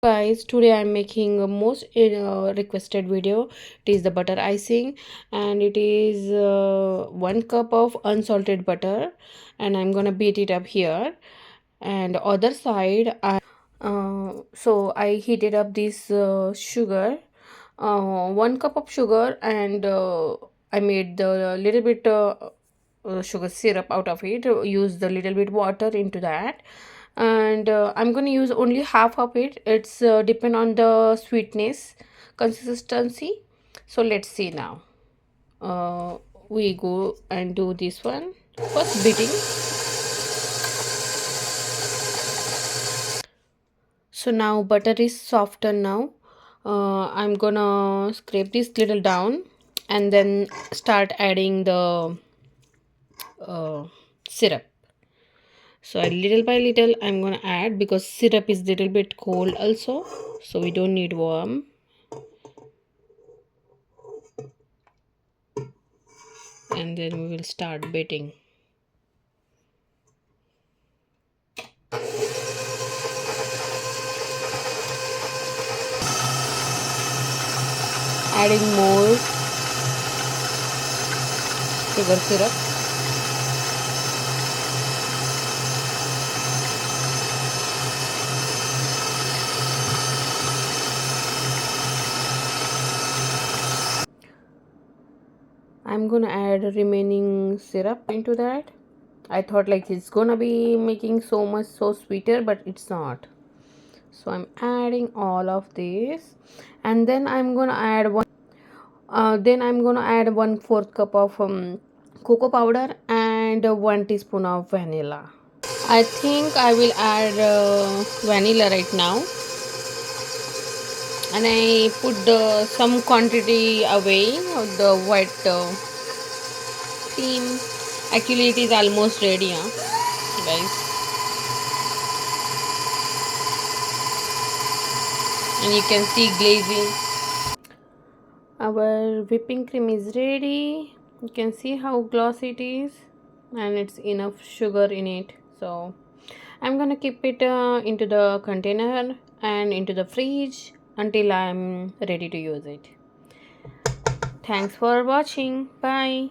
Guys, today I'm making a most requested video. It is the butter icing, and it is 1 cup of unsalted butter, and I'm gonna beat it up here. And other side, I heated up this sugar, 1 cup of sugar, and I made the little bit sugar syrup out of it. Use the little bit water into that, and I'm going to use only half of it. It's depend on the sweetness consistency. So let's see now. uh, we go and do this one first beating. So now butter is softer now. I'm gonna scrape this little down and then start adding the uh, syrup. So little by little I'm gonna add, because syrup is little bit cold also, so we don't need warm. And then we will start beating. Adding more sugar syrup. I'm gonna add remaining syrup into that. I thought like it's gonna be making so much so sweeter, but it's not. So I'm adding all of this, and then I'm gonna add one-fourth cup of cocoa powder and 1 teaspoon of vanilla. I think I will add vanilla right now, and I put some quantity away of the white cream. Actually, it is almost ready, guys, and you can see glazing. Our whipping cream is ready. You can see how glossy it is, and it's enough sugar in it. So I'm gonna keep it into the container and into the fridge until I'm ready to use it. Thanks for watching. Bye.